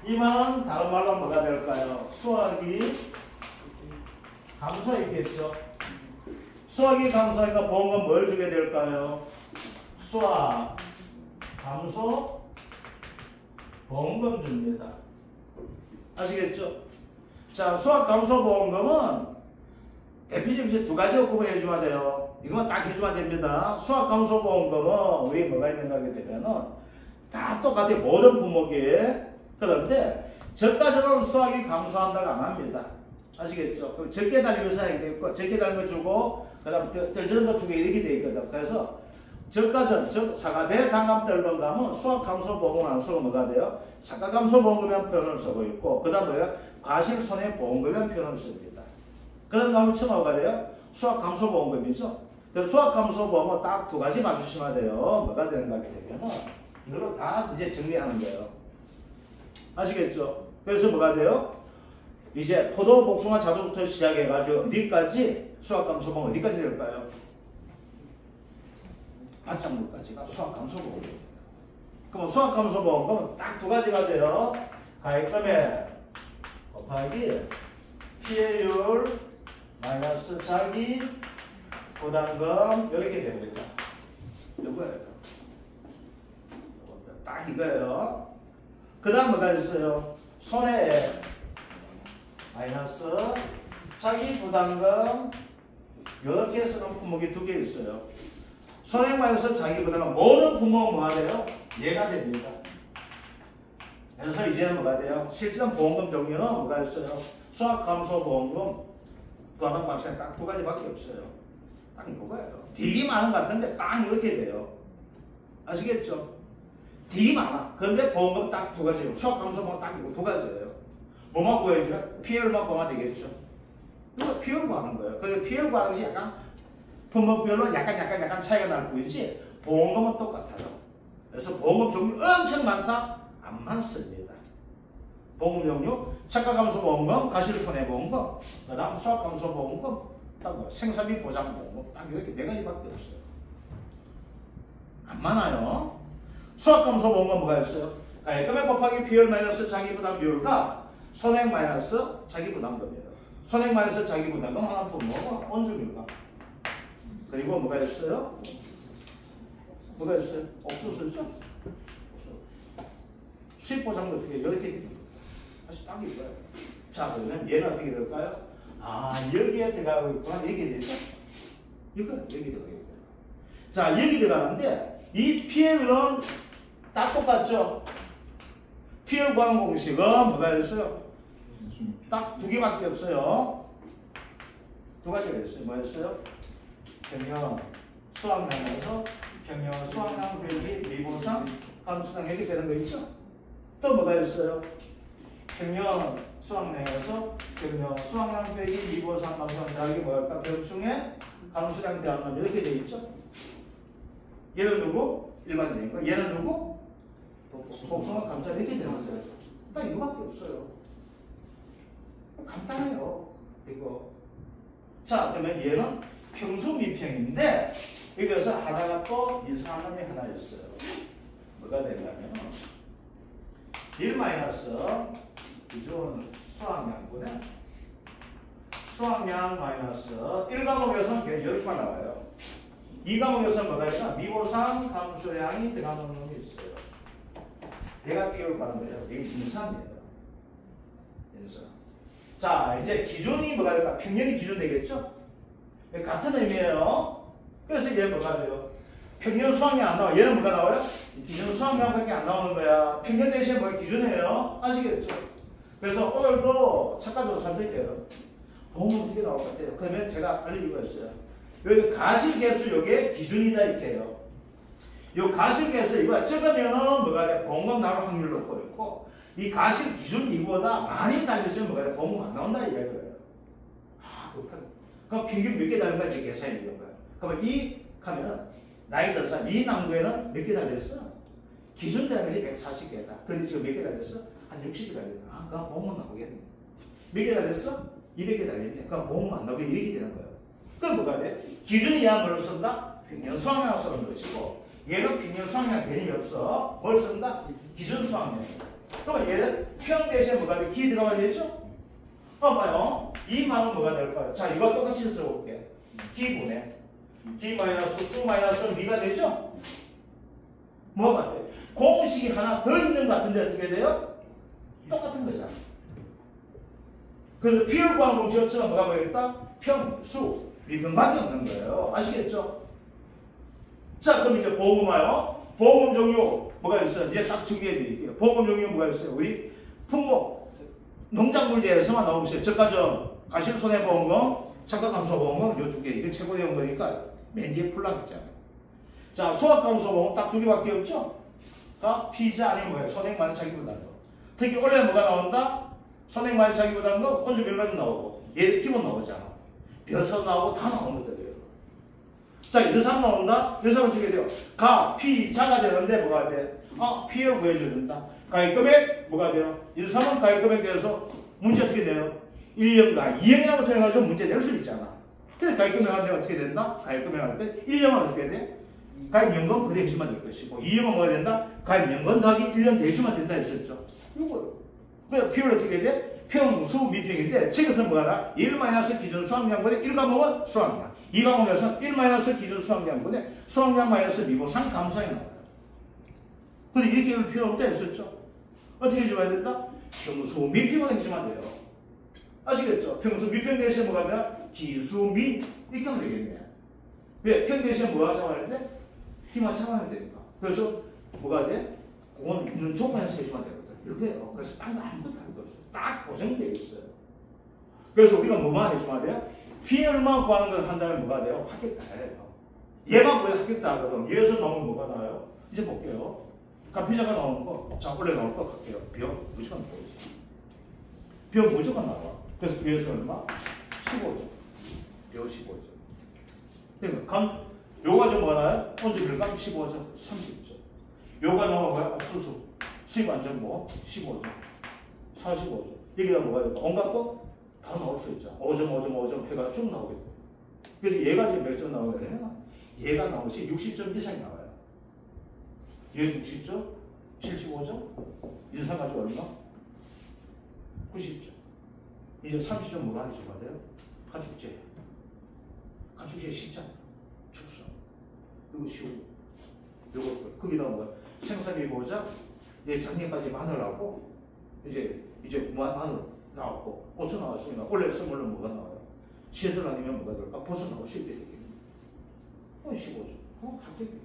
이만 다른 말로 뭐가 될까요? 수확이 감소했겠죠. 수확이 감소하니까 보험금 뭘 주게 될까요? 수확 감소 보험금 줍니다. 아시겠죠? 자, 수확 감소 보험금은 대표적으로 두 가지로 구분해 주면 돼요. 이것만 딱 해주면 됩니다. 수확 감소 보험금은 위에 뭐가 있는가 하게 되면은 다 똑같아요. 모든 품목에. 그런데 저가전은 수확이 감소한다고 안 합니다. 아시겠죠? 그럼 적게 달리면서 해야 되겠고, 적게 달리는 거 주고, 그 다음에 덜 주는 거 주고 이렇게 돼 있거든. 그래서 저가전, 즉 사과배 단감 덜건 감은 수확 감소 보험을 안 쓰고 뭐가 돼요? 차가 감소 보험금이라는 표현을 쓰고 있고, 그 다음에 과실 손해 보험금이라는 표현을 씁니다. 그 다음 가면 처음 뭐가 돼요? 수확 감소 보험금이죠. 그래서 수확 감소 보험은 딱 두 가지 맞추시면 돼요. 뭐가 되는가 하게 되면은 이걸로 다 이제 정리하는 거예요. 아시겠죠? 그래서 뭐가 돼요? 이제 포도, 복숭아, 자두부터 시작해가지고 어디까지 수확 감소 보험 어디까지 될까요? 반짝물까지가 수확 감소 보험입니다. 그럼 수확 감소 보험은 딱 두 가지가 돼요. 가입금액 곱하기 피해율 마이너스 자기 부담금 이렇게 됩니다. 이거예요. 딱 이거예요. 그 다음 뭐가 있어요? 손해액 마이너스 자기 부담금 이렇게 쓰는 품목이 두 개 있어요. 손해액 마이너스 자기 부담금 모든 품목은 뭐가 돼요? 얘가 됩니다. 그래서 이제는 뭐가 돼요? 실질은 보험금 종류는 뭐가 있어요? 수확 감소 보험금 또 하나 방식은 딱 두 가지밖에 없어요. 딱 이거예요. 되게 많은 것 같은데 딱 이렇게 돼요. 아시겠죠? 되게 많아. 그런데 보험금 딱 두 가지예요. 수확 감소 보험 딱 이거 두 가지예요. 뭐만 구해주면 피해율만 구하면 되겠죠. 이거 피해율 구하는 거예요. 그래서 피해율 구하는 것이 약간 품목별로 약간 차이가 날 뿐이지 보험금은 똑같아요. 그래서 보험금 종류 엄청 많다? 안 많습니다. 보험금 종류 차가 감소 보험금, 과실 손해 보험금, 그 다음 수확 감소 보험금, 딱 뭐 생산비 보장 보험금 딱 이렇게 네 가지밖에 없어요. 안 많아요. 수확 감소 보험금 뭐가 있어요? 가입금액 곱하기 피해율 마이너스 자기 부담 비율과 손해액 마이너스 자기 부담금이에요. 손해액 마이너스 자기 부담금 하나 품목은 원주밀감. 그리고 뭐가 있어요? 뭐가 있어요? 옥수수죠? 수입 보장도 어떻게 이렇게 됩니다. 다시 딱 이거예요. 자, 그러면 얘는 어떻게 될까요? 아, 여기에 들어가고 있구나. 여기에 되죠? 이거 여기 들어가고 있구나. 자, 여기 들어가는데 이 피해율은 딱 똑같죠? 피해율 구하는 공식은 뭐가 있어요? 딱 두 개밖에 없어요. 두 가지가 있어요. 뭐였어요? 평형 수확량에서 평형 수확량 빼기 미보상 감수당 이렇게 되는 거 있죠? 또 뭐가 있어요? 평형 수학량에서 평면 수학량 빼기 미보상 감소량 더하기 뭐랄까 병충해 감수량 대항량 이렇게 돼 있죠. 얘는 누구? 일반적인 거. 얘는 누구? 복숭아 감자 이렇게 되는 거죠. 딱 이거밖에 없어요. 간단해요. 이거. 자, 그러면 얘는 평수 미평인데 여기서 하나가 또 이상한 놈이 하나 있어요. 뭐가 되냐면 1 마이너스 기존 수학량분의 수학량 마이너스 1과목에서는 그냥 이렇게만 나와요. 2과목에서는 뭐가 있나? 미보상 감수량이 들어가는 놈이 있어요. 내가 비율 받는 거예요. 이게 인산이에요. 인산. 자, 이제 기준이 뭐가 될까? 평면이 기준 되겠죠? 같은 의미예요. 그래서 얘 뭐가 돼요? 평면 수학량 안 나와. 얘는 뭐가 나와요? 기준 수학량밖에 안 나오는 거야. 평면 대신에 뭐가 기준이에요? 아시겠죠? 그래서 오늘도 착각적으로 살펴볼게요. 보면 어떻게 나올 것 같아요? 그러면 제가 알려주고 있어요. 여기 가실계수 요게 기준이다 이렇게 해요. 요 가실계수 이거 적으면은 뭐가 돼? 보험금 나올 확률 높고 있고 이 가실 기준 이거보다 많이 달렸으면 뭐가 돼? 보험금 안 나온다 이거예요. 아, 그렇다. 그럼 평균 몇 개 달린 거야? 이제 계산이 되는 거야. 그러면 이 하면 나이 들어서 이 남구에는 몇 개 달렸어? 기준 되는 것이 140개다. 근데 지금 몇 개 달렸어? 한 60개 달렸다. 아, 그럼 보험금 나오겠네. 몇 개 달렸어? 200개 달렸네. 그럼 보험금 안 나오게 이렇게 되는 거예요. 그럼 뭐가 돼? 기준이 야 뭘 쓴다? 평균 수학량을 쓰는 것이고 얘는 평균 수학량 개념이 없어. 뭘 쓴다? 기준 수학량. 그럼 얘는 평 대신에 뭐가 돼? 기 들어가야 되죠? 봐요. 이 말은 뭐가 될까요? 자, 이거 똑같이 써볼게. 기분에 기 마이너스 수 마이너스 미가 되죠? 뭐가 돼? 공식이 하나 더 있는 것 같은데 어떻게 돼요? 똑같은 거잖아. 그래서 비율 구하는 공식은 뭐가 되겠다? 평, 수, 미평밖에 없는 거예요. 아시겠죠? 자, 그럼 이제 보험금 와요. 보험금 종류 뭐가 있어요? 이제 딱 정리해 드릴게요. 보험금 종류 뭐가 있어요? 우리 품목, 농작물계에서만 나오고 저가점, 가실손해보험금, 착각감소보험금 요 두 개. 이게 최고 내용 거니까 맨 뒤에 풀락했잖아요. 자, 수학감소보험금 딱 두 개밖에 없죠? 가 피자 아니면 뭐예요? 손해만차기보다는 거. 특히 원래 뭐가 나온다? 손해만차기보다는 거 혼주 별감이 나오고 얘 기본 나오잖아. 벼서 나오고 다 나오는 것들이에요. 자, 여상 나온다? 여상 어떻게 돼요? 가, 피, 자가 되는데 뭐가 돼? 아, 피를 구해줘야 된다. 가액금액 뭐가 돼요? 여상은 가액금액 대해서 문제 어떻게 돼요? 1년간 2년간을 통해가지고 문제 낼 수 있잖아. 그래서 가액금액 할 때 어떻게 된다? 가액금액 할 때 1년은 어떻게 돼? 가입연금 그대 해주면 될 것이고 2년은 뭐가 된다? 가입연금 더하기 1년 대주면 된다 했었죠. 이거 그래서 비율 어떻게 돼? 평수 미평인데 책에서는 뭐가 1 마이너스 기준 수학량분의 1과목은 수학량 2과목에서 1 마이너스 기준 수학량분의 수학량 마이너스 미보상 감소에 나와요. 근데 이렇게 할 필요 없다 했었죠. 어떻게 해줘야 된다? 평수 미평을 해주면 돼요. 아시겠죠? 평수 미평 대신에 뭐가 돼? 기수미 이렇게 하면 되겠네. 왜? 평 대신에 뭐가 잡아야 돼? 힘을 잡아야 되니까. 그래서 뭐가 돼? 그건 있는 조건에서 해주면 되거든. 이게요. 그래서 딴 거 아무것도 할 거 없어. 딱 고정되어 있어요. 그래서 우리가 뭐만 해주면 돼요? 비율만 구하는 걸 한다면 뭐가 돼요? 합격다예요. 얘만 구해도 합격다 하거든. 얘에서 나오면 뭐가 나와요? 이제 볼게요. 가피자가 나오는 거, 자, 원래 나올 거 갈게요. 비율 무조건 나오지. 비율 무조건 나와. 그래서 비율에서 얼마? 15점. 비율 15점. 그러니까 요가 좀 뭐나요? 혼주 별감 15점, 30점. 요가 나오면 뭐야? 옥수수. 수입 안정보 15점, 45점. 여기다 뭐가 될까? 온갖 거 다 나올 수 있죠. 5점, 5점, 5점 해가 쭉 나오겠고. 그래서 얘가 지금 몇 점 나오냐면 얘가 나온 것이 60점 이상이 나와요. 얘 60점, 75점, 인상 가지고 얼마? 90점. 이제 30점 뭐가 해줘야 돼요? 가축제. 가축제 시장. 축소. 이거 쉬우고. 요거, 거기다 뭐야? 생산비 보자. 이제 작년까지 마늘하고, 이제 마늘 나왔고, 고추 나왔으니까, 원래 선물로 뭐가 나와요? 시설 아니면 뭐가 될까? 버섯 나올 수 있게 되겠네. 15죠. 그건 합격이에요.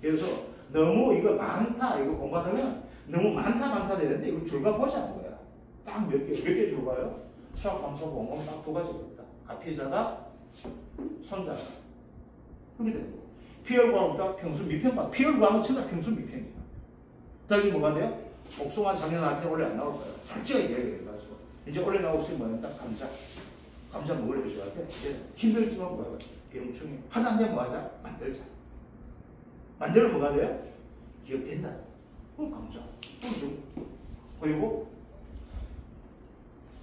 그래서 너무 이거 많다, 이거 공부하면 너무 많다 되는데, 이거 줄가 보지 않은 거야. 딱 몇 개 줄가요? 수학, 감소, 공공 딱 두 가지가 있다. 가피자다, 손자다. 그렇게 되는 거. 피열 구하면 평수 미평, 피열 구하면 진짜 평수 미평이야. 더하기 뭐가 돼요? 복숭아 작년 앞에 원래 안 나올 거예요. 솔직하게 얘기해가지고. 이제 올려나오고 있으면 뭐야? 딱 감자. 감자 먹으려 해줘야 돼. 이제 힘들지만 뭐야? 병충해. 하나인데 뭐 하자? 만들자. 만들면 뭐가 돼요? 기억된다. 감자. 그리고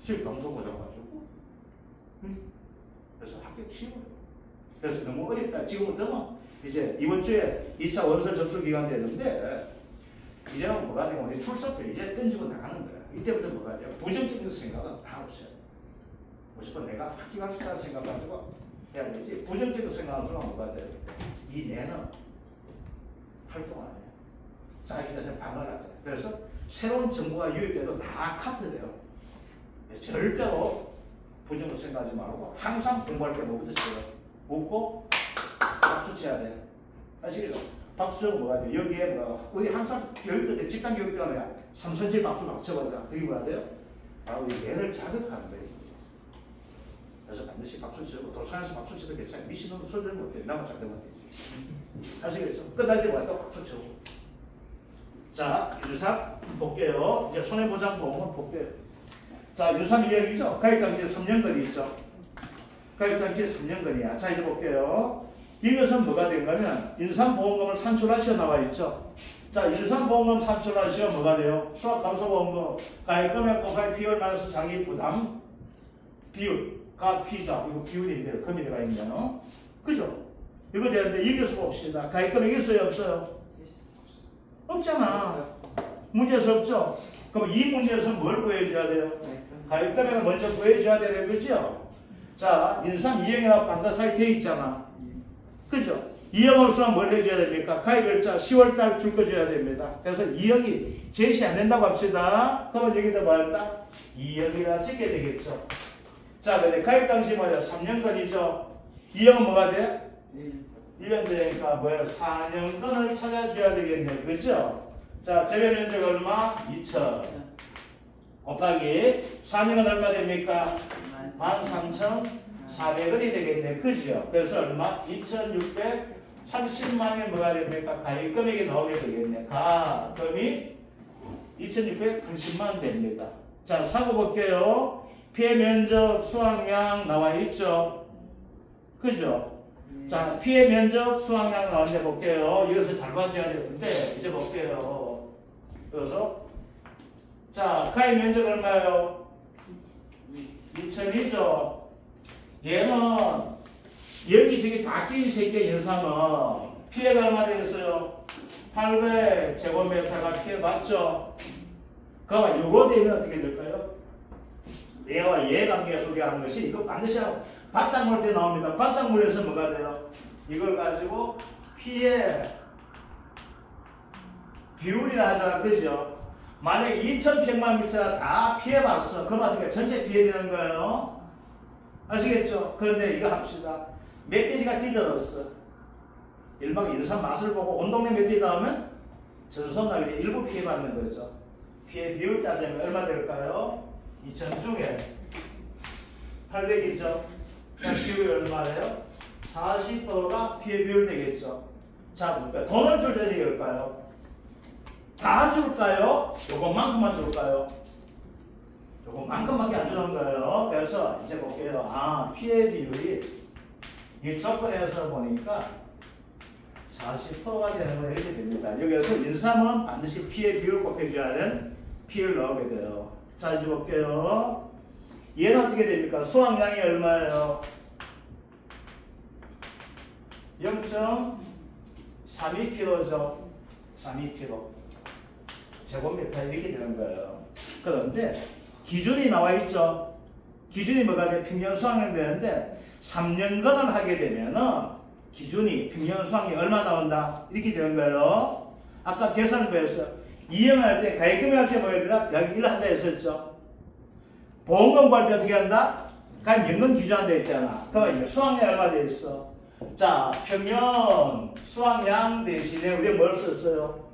수익 감소 보장가지고 그래서 합격 쉬워요. 그래서 너무 어렵다. 지금부터는 이제 이번 주에 2차 원서 접수 기간 되는데 이제는 뭐가 되고 출석도 이제 던지고 나가는 거야. 이때부터 뭐가 돼요? 부정적인 생각은 다 없어요. 무조건 내가 합격할 수 있다는 생각 가지고 해야 되지. 부정적인 생각하는 순간 뭐가 돼요? 이 뇌는 활동 안 해요. 자기 자신을 방어를 하거든요. 그래서 새로운 정보가 유입돼도 다 카트돼요. 절대로 부정을 생각하지 말고 항상 공부할 때 뭐부터 쳐요? 웃고 박수 쳐야 돼요. 아시겠죠? 박수 쳐고 뭐가 돼요? 여기에 뭐가 우리 항상 교육 때 직장 교육 때 하면 삼선지 박수 막 쳐버리잖아. 그게 뭐가 돼요? 바로 이 뇌를 자극하는 거예요. 그래서 반드시 박수 치고 도서관에서 박수 쳐도 괜찮아요. 미신은 소리 들으면 어때요? 나만 잘 들으면 되지. 아시겠죠? 끝날 때 뭐가 또 박수 치고. 자, 1.3 볼게요. 이제 손해보장보험은 볼게요. 자, 1.3 1년이죠? 가입당시 3년권이 있죠? 가입당시 3년권이야. 자, 이제 볼게요. 이것은 뭐가 된가면 인상보험금을 산출하시어 나와 있죠? 자, 인상보험금 산출하시어 뭐가 돼요? 수학감소보험금 가입금액 곱하기 비율 마이너스 장기부담 비율가 피자 이거 비율인데요. 금이 들어가 있네요. 그죠? 이거 되는데 이겨서 봅시다. 가입금액 있어요? 없어요? 없잖아. 문제에서 없죠? 그럼 이 문제에서 뭘 구해줘야 돼요? 가입금액을 먼저 구해줘야 되는 거죠? 자, 인상 2형이나 반가 사이 돼 있잖아. 그죠? 2형 없으면 뭘 해줘야 됩니까? 가입일자 10월달 줄 거 줘야 됩니다. 그래서 2형이 제시 안 된다고 합시다. 그러면 여기다 뭐 한다? 2형이라 찍게 되겠죠. 자, 근데 가입 당시 뭐야? 3년권이죠? 2형은 뭐가 돼? 1년 되니까 뭐야? 4년권을 찾아줘야 되겠네. 그죠? 자, 재배 면적 얼마? 2천. 곱하기 4년은 얼마 됩니까? 13,400원이 되겠네. 그죠? 그래서 얼마? 2,680만이 뭐가 됩니까? 가입금액이 나오게 되겠네. 가금이 2,680만 됩니다. 자, 사고 볼게요. 피해 면적 수확량 나와 있죠? 그죠? 자, 피해 면적 수확량 나왔는데 볼게요. 이것을 잘 봐줘야 되는데, 이제 볼게요. 그래서, 자, 가입 면적 얼마예요? 2,000이죠? 얘는, 여기 저기 다 끼인 새끼 인상은 피해가 얼마 되겠어요? 800제곱미터가 피해 맞죠? 그러면 요거 되면 어떻게 될까요? 얘와 얘 관계가 소개하는 것이 이거 반드시 바짝물 때 나옵니다. 바짝물에서 뭐가 돼요? 이걸 가지고 피해 비율이라 하잖아. 그죠? 만약에 2,100만 미터가 다 피해봤어. 그럼 어떻게 전체 피해되는 거예요? 아시겠죠? 그런데 이거 합시다. 멧돼지가 뛰어들었어. 일반 인삼 맛을 보고 온 동네 멧돼지 나오면 전선하게 일부 피해받는 거죠. 피해 비율 따지면 얼마 될까요? 2,000 중에 800이죠. 비율이 얼마예요? 40%가 피해 비율 되겠죠. 자, 볼까요? 돈을 줄 때 될까요? 다 줄까요? 요것만큼만 줄까요? 요것만큼밖에 안 주는 거예요. 그래서 이제 볼게요. 아, 피해 비율이 이 조건에서 보니까 40%가 되는 거 이렇게 됩니다. 여기에서 인삼은 반드시 피해 비율 곱해줘야 하는 피해를 넣게 돼요. 자, 이제 볼게요. 얘는 어떻게 됩니까? 수확량이 얼마예요? 0.32kg죠. 32kg. 제곱미터 이렇게 되는 거예요. 그런데 기준이 나와 있죠. 기준이 뭐가 돼? 평년 수확량 되는데 3년간을 하게 되면은 기준이 평년 수확량이 얼마 나온다? 이렇게 되는 거예요. 아까 계산을 배웠어요. 2형 할 때, 가입금액 할 때 뭐 해야 되나? 여기 1 한다 했었죠. 보험금 구할 때 어떻게 한다? 가입연금 기준한다 했잖아. 그러면 수확량이 얼마 돼 있어? 자, 평년 수확량 대신에 우리가 뭘 썼어요?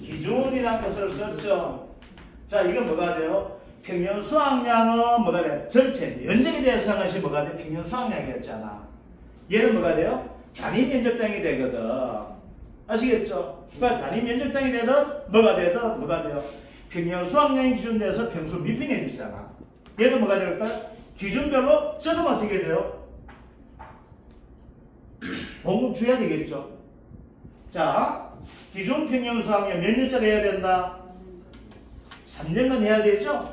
기준이라는 것을 썼죠. 자, 이건 뭐가 돼요? 평년 수확량은 뭐가 돼요? 전체 면적에 대해서 하는 것이 뭐가 돼요? 평년 수확량이었잖아. 얘는 뭐가 돼요? 단위 면적당이 되거든. 아시겠죠? 그러니까 단위 면적당이 되든 뭐가 되든 뭐가 돼요? 평년 수확량이 기준돼서 평수 미평해 주잖아. 얘는 뭐가 될까요? 기준별로 적으면 어떻게 돼요? 봉급 줘야 되겠죠. 자, 기준 평형수학이 몇 년짜리 해야 된다? 3년간 해야 되죠?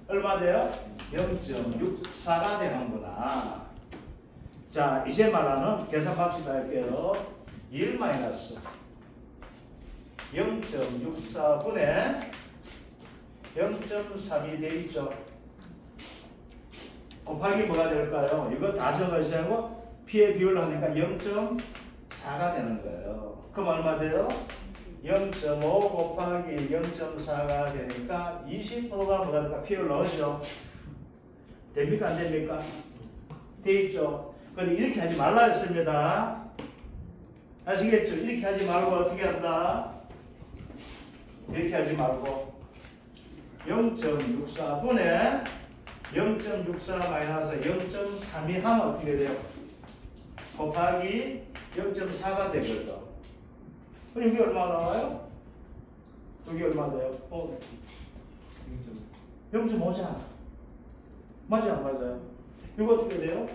얼마 돼요? 0.64가 되는구나. 자, 이제 말하는 계산 방식 할게요. 1 마이너스 0.64분의 0.3이 돼 있죠. 곱하기 뭐가 될까요? 이거 다 적으셔야 하고 P의 비율로 하니까 0.4가 되는 거예요. 그럼 얼마 돼요? 0.5 곱하기 0.4가 되니까 20%가 뭐가 될까? P율 넣으죠. 됩니까? 안 됩니까? 돼 있죠. 근데 이렇게 하지 말라 했습니다. 아시겠죠? 이렇게 하지 말고 어떻게 한다? 이렇게 하지 말고 0.64분의 0.64 마이너스 0.32 하면 어떻게 돼요? 곱하기 0.4가 되거든. 여기 얼마 나와요? 여기 얼마 돼요? 0.5잖아. 맞아요? 안 맞아요? 이거 어떻게 돼요?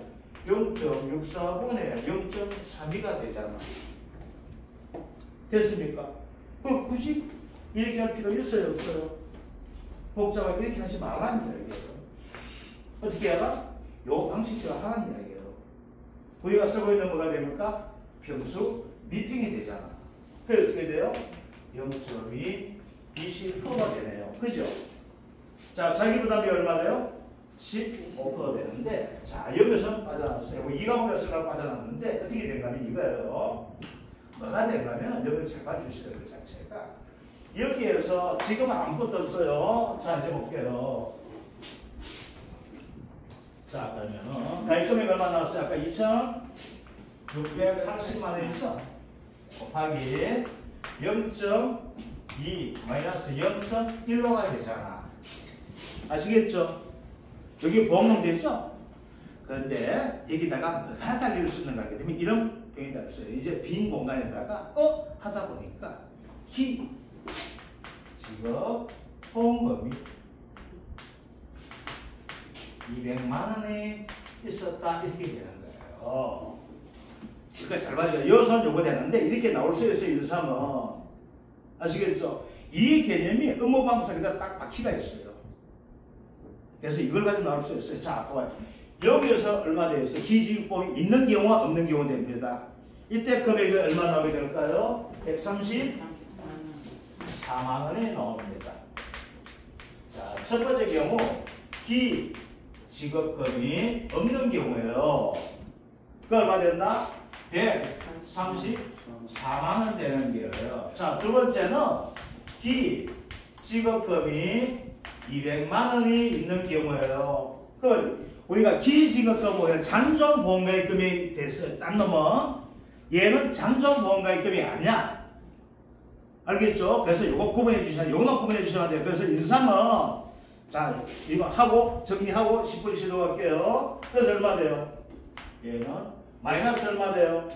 0.64분의 0.32가 되잖아. 됐습니까? 굳이 이렇게 할 필요 있어요? 없어요? 복잡하게 이렇게 하지 말라는 이야기예요. 어떻게 해라? 요 방식대로 하라는 이야기예요. 우리가 쓰고 있는 뭐가 됩니까? 평수 미평이 되잖아. 그래서 어떻게 돼요? 0.2 20%가 되네요. 그죠? 자, 자기 부담이 얼마 돼요? 15% 되는데, 자, 여기서 빠져나왔어요. 이 과목에 쓰라고 빠져나왔는데, 어떻게 된가면 이거예요. 뭐가 된가면, 여기를 잘 봐주시죠. 그 자체가. 여기에서 지금 아무것도 없어요. 자, 이제 볼게요. 자, 그러면은, 가입금액 얼마 나왔어요? 아까 2,680만 원이죠? 곱하기 0.2 마이너스 0.15가 되잖아. 아시겠죠? 여기 보험용 되죠? 그런데 여기다가 뭐가 달릴 수 있는가 하게 되면 이런 병이 달렸어요. 이제 빈 공간에다가 하다 보니까 직업 보험금이 200만 원이 있었다 이렇게 되는 거예요. 그러니까 잘 봐줘요. 여기서는 요거 되는데 이렇게 나올 수 있어요. 1, 3은. 아시겠죠? 이 개념이 업무방법상에다 딱 바퀴가 있어요. 그래서 이걸 가지고 나올 수 있어요. 자, 봐봐요. 여기에서 얼마 되어 있어요? 기지보험이 있는 경우와 없는 경우 됩니다. 이때 금액이 얼마 나오게 될까요? 134만 원이 나옵니다. 자, 첫 번째 경우 기직업금이 없는 경우예요. 그 얼마 된다? 134만 원 되는 거예요. 자, 두 번째는 기직업금이 200만 원이 있는 경우예요. 그 우리가 기직업금은 잔존보험가입금이 됐어요. 딴 놈은 얘는 잔존보험가입금이 아니야. 알겠죠? 그래서 요거 구분해 주셔야 돼요. 요거만 구분해 주셔야 돼요. 그래서 인삼은 자, 이거 하고 정리하고 10분 쉬도록 할게요. 그래서 얼마 돼요? 얘는 마이너스 얼마 돼요?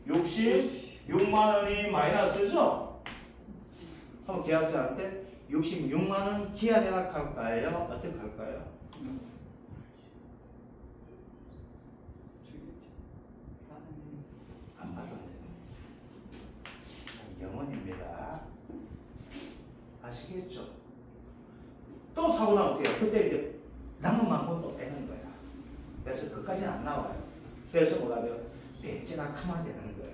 66만 원이 마이너스죠? 그럼 계약자한테 66만 원 기한 해락할까요? 어떻게 할까요? 안 받아도 돼요. 영원입니다. 아시겠죠? 또 사고 나면 어떻게 해요? 그때 이제 남은 만큼 또 빼는 거야. 그래서 그까지는 안 나와요. 그래서 뭐가 돼요? 배째가 크면 되는 거예요.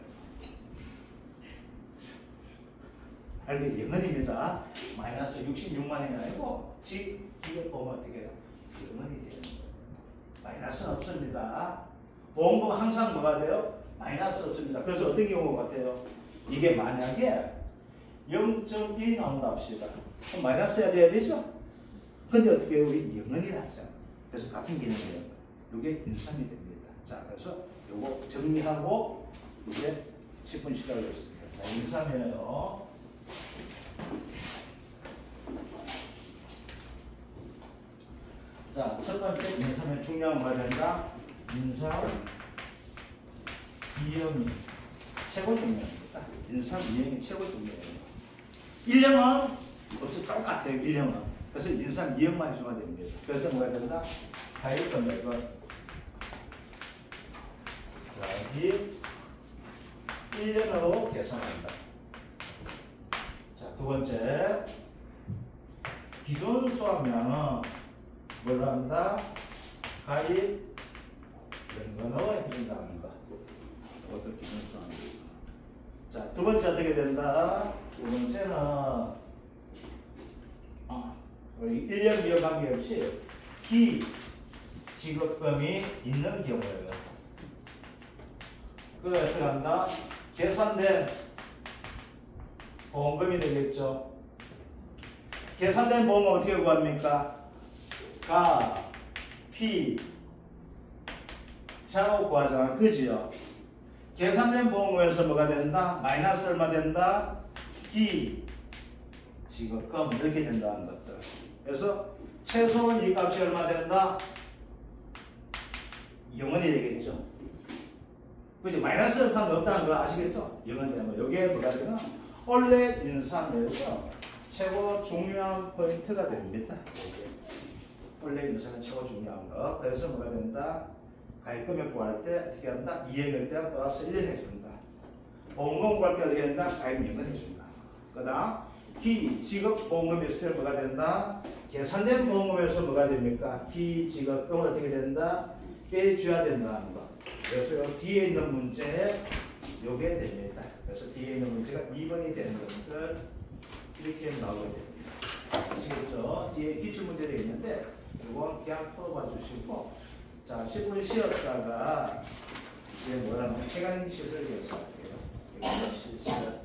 알게 영원입니다. 마이너스 66만 원이 아니고 이게 보면 어떻게 해요? 영원이 되는 거예요. 마이너스는 없습니다. 보험금 항상 뭐가 돼요? 마이너스 없습니다. 그래서 어떤 경우 같아요? 이게 만약에 0.1이 나온다 합시다. 그럼 마이너스 해야 되죠? 근데 어떻게 해요? 우리 영원이라 하잖아. 그래서 같은 개념이에요. 이게 인삼이 됩니다. 자, 그래서 요거 정리하고 이제 10분 시작하겠습니다. 자, 인삼이에요. 자, 첫 번째 인삼의 중요한 말입니다. 인삼 이형이 최고 중요합니다. 인삼 이형이 최고 중요해요. 1형은 벌써 똑같아요. 1형은 그래서 인상 2억만 해주면 됩니다. 그래서 뭐가 된다? 가입 금액은 이 1년으로 계산한다. 자, 두 번째. 기존 수확량은 뭘 한다? 가입 연간으로 해준다는 거. 이것도 기존 수확량. 자, 두 번째 어떻게 된다? 두 번째는 우리 1년 미용 관계없이 기지급금이 있는 경우에요. 그래 어떻게 한다? 계산된 보험금이 되겠죠. 계산된 보험은 어떻게 구합니까? 가, 피, 자고 구하잖아. 그지요? 계산된 보험금에서 뭐가 된다? 마이너스 얼마 된다? 기, 지급금 이렇게 된다는 것들. 그래서 최소한 이 값이 얼마 된다? 0원이 되겠죠. 그죠? 마이너스 하면 없다는 거 아시겠죠? 0원 되면 여기에 뭐가 되나? 원래 인상에서 최고 중요한 포인트가 됩니다. 원래 인상은 최고 중요한 거. 그래서 뭐가 된다? 가입금액 구할 때 어떻게 한다? 2년일 때 플러스 1년 해준다. 보험금 구할 때 어떻게 한다? 가입 2년 해준다. 그 다음 기지급 보험금이 있을 때 뭐가 된다? 계산된 보험금에서 뭐가 됩니까? 기지급금은 어떻게 된다? 빼줘야 된다는 거. 그래서 여기 뒤에 있는 문제에 요게 됩니다. 그래서 뒤에 있는 문제가 2번이 되는 것들 이렇게 나오게 됩니다. 아시겠죠? 뒤에 기출문제 되어 있는데 이건 그냥 풀어봐 주시고 자 10분 쉬었다가 이제 뭐라면 해강 시설 교사할게요. 해강 시설